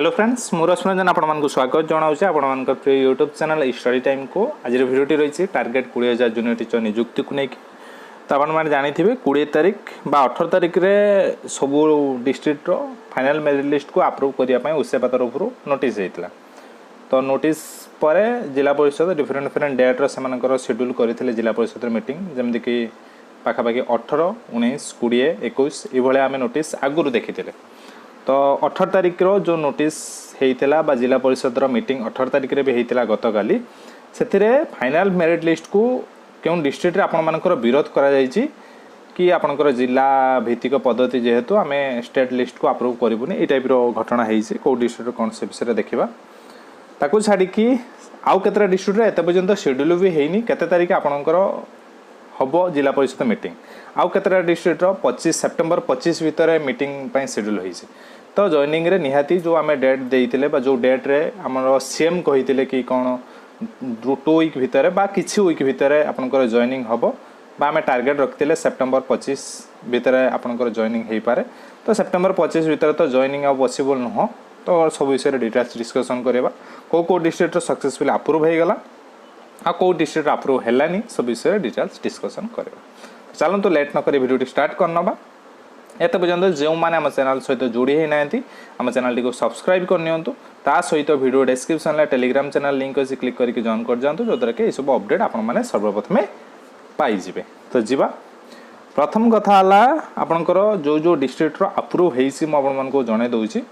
Hello friends मु रश्मिरंजन आपको स्वागत जनाऊँ आपण प्रिय यूट्यूब चैनल स्टडी टाइम को आज भिडियोटी रही टार्गेट 20,000 जूनियर टीचर नियुक्ति को लेकिन तो आपने जानते 20 तारीख बा 18 तारीख रे सबू डिस्ट्रिक्टर फाइनल मेरिट लिस्ट को अप्रूव करने उसेपा तरफ नोटिस होता तो नोटिस पर जिला परिषद डिफरेन्ट डेट्र से शेड्यूल करते जिला परिषद मीटिंग जमीक पाखापाखि 18, 19, 20, 21 ये आम नोटिस आगुरी देखी तो 18 तारीख रो जो नोटिस होता बा जिला परिषद मीटिंग 18 तारीख रे भी होता गतकाली से फाइनल मेरिट लिस्ट को क्यों डिस्ट्रिक्ट रे आपण मानकर विरोध करा जायछि कि आपणकर जिला भित्तिक पद्धति जेहेतु आम स्टेट लिस्ट को अप्रूव करूनी ये टाइप घटना होती कौ डिस्ट्रिक्ट कौन से विषय देखा ताकू छाड़ी आउ केतरा डिस्ट्रिक्ट एत पर्यंत शेड्यूल भी होनी केते तारीख आपणकर हम जिला परिषद मीटिंग आउ केतरा डिस्ट्रिक्ट 25 सेप्टेम्बर 25 भितर मीटिंग शेड्यूल होती तो जॉइनिंग रे निहाती जो आम डेट देते जो डेट रे आमर सीएम कही कि कौन 2 वीक भितर बा किछि वीक भितर आपनकर जॉइनिंग हम बा आम टार्गेट रखते सेप्टेम्बर 25 भितर आपनकर जॉइनिंग हो पारे तो सेप्टेम्बर 25 भितर तो जॉइनिंग आ पॉसिबल नुह तो सब विषय डिटेल्स डिस्कसन करवा कौ डिस्ट्रिक्ट सक्सेसफुली अप्रूव हो गला आ कौ डिस्ट्रिक्ट अप्रूव हैलानी सब विषय डिटेल्स डिस्कसन करवा चलते लेट नक भिडियो स्टार्ट करनबा एत पर्यंत जो मैंने आम चैनल सहित जोड़ी ही ना आम चैनल को सब्सक्राइब करनी ता सहित वीडियो डिस्क्रिप्शन में टेलीग्राम चैनल लिंक अच्छी क्लिक करके जॉइन कर जातु जो द्वारा कि यह सब अपडेट आपने सर्वप्रथम पाइबे तो जीवा प्रथम कथा आपणकर जो जो डिस्ट्रिक्टर अप्रूव हो जन दूसरी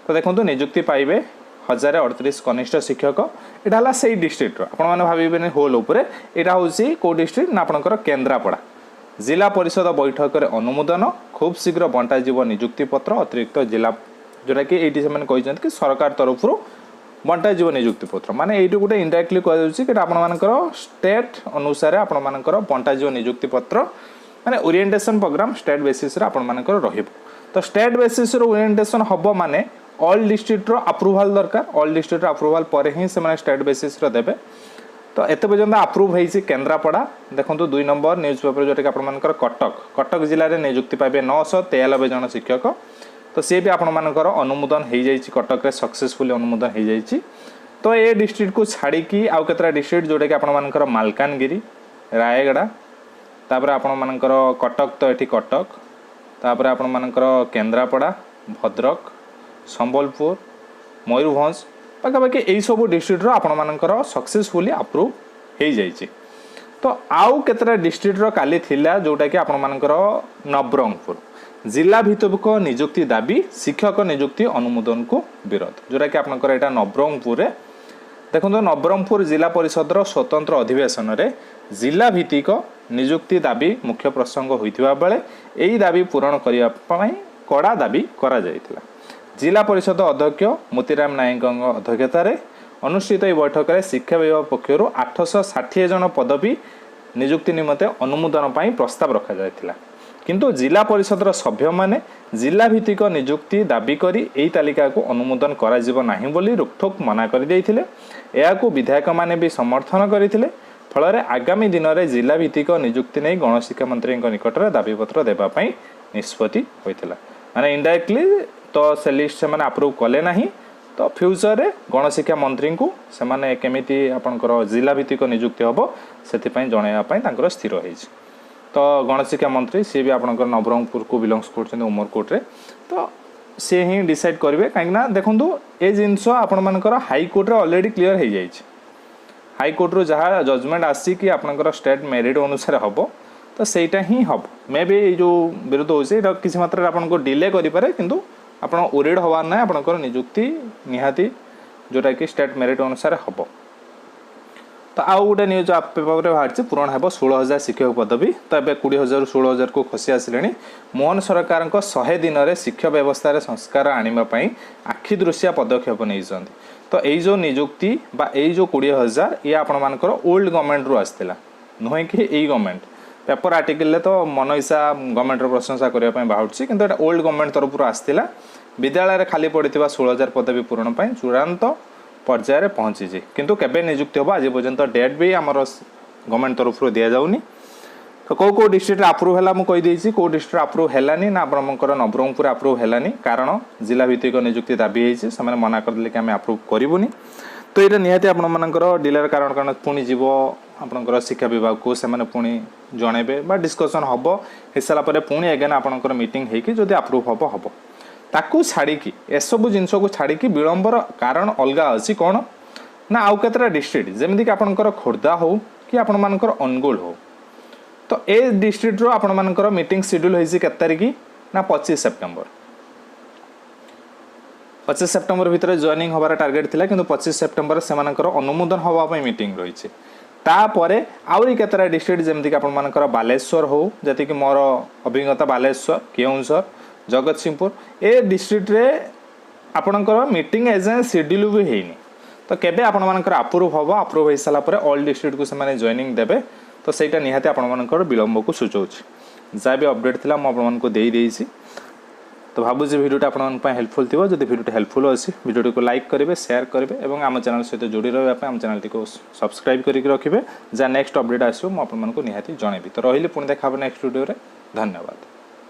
तो देखो नियुक्ति पाइबे 1038 कनिष्ठ शिक्षक यहाँ से डिस्ट्रिक्टर आपने भावे होल उपर यहाँ हूँ कौ डिस्ट्रिक्ट ना आपणकर केन्द्रापड़ा जिला परिषद बैठक में अनुमोदन खूब शीघ्र बंटाजीव नियुक्ति पत्र अतिरिक्त जिला जोटा कि ये कहते कि सरकार तरफ बंटाजीव नियुक्ति पत्र माने ये गोटे इनडायरेक्टली कहुच्छी आपंकर स्टेट अनुसार आपंकर बंटाजीव नियुक्ति पत्र माने ओरिएंटेशन प्रोग्राम स्टेट बेसिस आपंकर तो स्टेट बेसिस ओरिएंटेशन हम माने ऑल डिस्ट्रिक्टर अप्रूवाल दरकार ऑल डिस्ट्रिक्टर अप्रूवाल पर ही से स्टेट बेसिस देवे तो एत पर्यंत अप्रूव होती केन्द्रापड़ा देखो 2 नंबर न्यूज पेपर जोटा कि आपंकर कटक जिले में नियुक्ति पाइबे 993 जन शिक्षक तो सी भी आपंकर अनुमोदन हो जाए कटक सक्सेसफुली अनुमोदन हो जाए तो ये डिस्ट्रिक्ट को छाड़ी आउ केतरा डिस्ट्रिक्ट जोटा कि आपंकर मालकानगिरी रायगड़ा तापर आपंकर कटक तो ये कटक तापर आपंकर केन्द्रापड़ा भद्रक संबलपुर मयूरभंज पाखापाखि यही सब डिस्ट्रिक्टर आपंकर सक्सेसफुली अप्रूव हो जाए तो आउ केतरा डिस्ट्रिक्टर काली थिला जोटा कि आपंकर नवरंगपुर जिला भित्तिक नियुक्ति दाबी शिक्षक नियुक्ति अनुमोदन को विरोध जोटा कि आपंकर यहाँ नवरंगपुर देखो नवरंगपुर जिला परिषद स्वतंत्र अधिवेशन में जिला भित्तिक नियुक्ति दाबी मुख्य प्रसंग होता बेले यही दाबी पूरण करने कड़ा दाबी करा जायतिला जिला परिषद अध्यक्ष मोतीराम नायक अध्यक्षतार अनुष्ठित बैठक में शिक्षा विभाग पक्षर 860 जन पदवी नियुक्ति निमंते अनुमोदन पर प्रस्ताव रखा जायतिला किंतु जिला परिषद सभ्य माने जिला भित्तिक नियुक्ति दाबी करी एही तालिका को अनुमोदन करा जिवो नाही बोली रोकठोक मना कर देइथिले एयाकू विधायक माने भी समर्थन करिथिले फल आगामी दिन में जिला भित्तिक नियुक्ति नहीं गणशिक्षा मंत्री निकट में दाबीपत्र देवाई निष्पत्ति होता माने इनडायरेक्टली तो से लिस्ट से मैंने अप्रूव कले ना तो फ्यूचर रे गणशिक्षा मंत्री को से केमिति आपनकर जिला भित्तिक नियुक्ति हम से जनवाई स्थिर होती तो गणशिक्षा मंत्री सी भी आपनकर नवरंगपुर को बिलोंग्स कर उमरकोट रे तो सी ही डिसाइड करेंगे कहीं देखूँ ये जिनस आपंकर हाईकोर्ट रे ऑलरेडी क्लीयर हो जाए हाईकोर्ट रू जहाँ जजमेंट आसी कि आपंकर स्टेट मेरिट अनुसार हम तो सहीटा ही हम मे भी जो विरोध हो किसी मात्रा आपको डिले करें किंतु आप ओरिड हबार ना आपंकर नियुक्ति निहाती जोटा कि स्टेट मेरिट अनुसार हम तो आउ गोटे न्यूज पेपर में बाहर पूरण हे 16,000 शिक्षक पदवी तो ये 20,000 16,000 को खसी आसिले मोहन सरकार 100 दिन में शिक्षा व्यवस्था संस्कार आने आखिदृशिया पदक्षेप नहीं तो यही जो नियुक्ति बा यही जो 20,000 ये आपंकर ओल्ड गवर्नमेंट रू आसाला नुहे कि यही गवर्नमेंट पेपर आर्टिकल तो मन इच्छा गवर्नमेंट प्रशंसा करने बाहर कि ओल्ड गवर्नमेंट तरफ आसाला विद्यालय खाली पड़ी 16,000 पदवी पूरण चूड़ांत पर्यायर पहुँची किंतु केबे नियुक्ति हम आज पर्यंत डेट भी आमर गवर्नमेंट तरफ दि जाऊनी तो कौ डिस्ट्रिक्ट अप्रूव है मुझे कहीदे कौ डिस्ट्रिक्ट अप्रूव है ना आपंकर नवरंगपुर अप्रूव है कारण जिला भित्तिक नियुक्ति दाबी होती से मना करदे कि आम अप्रूव करूनी तो ये निहाती आपर डिलेर कारण कारण पुणी जीव आपंकर शिक्षा विभाग को से पुणी जनइबे डिस्कसन हम हो सारापर पुणी एगेन आपंकर मीटिंग होगी अप्रूव हम हम ताकू छाड़ी एसबू जिनस को छाड़ी विलंबर कारण अलग अच्छी कौन ना आउ केतटा डिस्ट्रिक्ट जमीक आपंकर खोर्धा हो कि आपर अनुगुल हो तो ए डिस्ट्रिक्ट आपर मीटिंग शेड्यूल होती केत तारिख ना 25 सेप्टेम्बर 25 सेप्टेम्बर भितर जॉइनिंग हबार टार्गेट थिला किंतु 25 सेप्टेम्बर से अनुमोदन हवाई मीटिंग रही तापर आउरी केतटा डिस्ट्रिक्ट जमीक आपर बालेश्वर हो जी कि मोर अभिज्ञता बालेश्वर केउंझर जगतसिंहपुर ए डिस्ट्रिक्ट रे आपणकर मीटिंग एजेंट शेड्यूल भी होनी तो केबे आपणकर अप्रूव हम अप्रूव हो सारापर ऑल डिस्ट्रिक्ट को से जॉइनिंग देबे तो सहीटा निहाती आपणकर विलंब को सूचौछि जहाँ भी अपडेट थिला आपको देदेसी तो भावुँ भिडियोटा आप हेल्पफुल थी जब भिडियो हेल्पफुल अच्छी भिडियो को लाइक करेंगे शेयर करेंगे और आम चैनल सहित जोड़ी रहा आम चैनल को सब्सक्राइब करके रखिए जहाँ नेक्स्ट अपडेट आसो मुझे निहाती जनइबी तो रही पुणी देखा नेक्स्ट वीडियो धन्यवाद।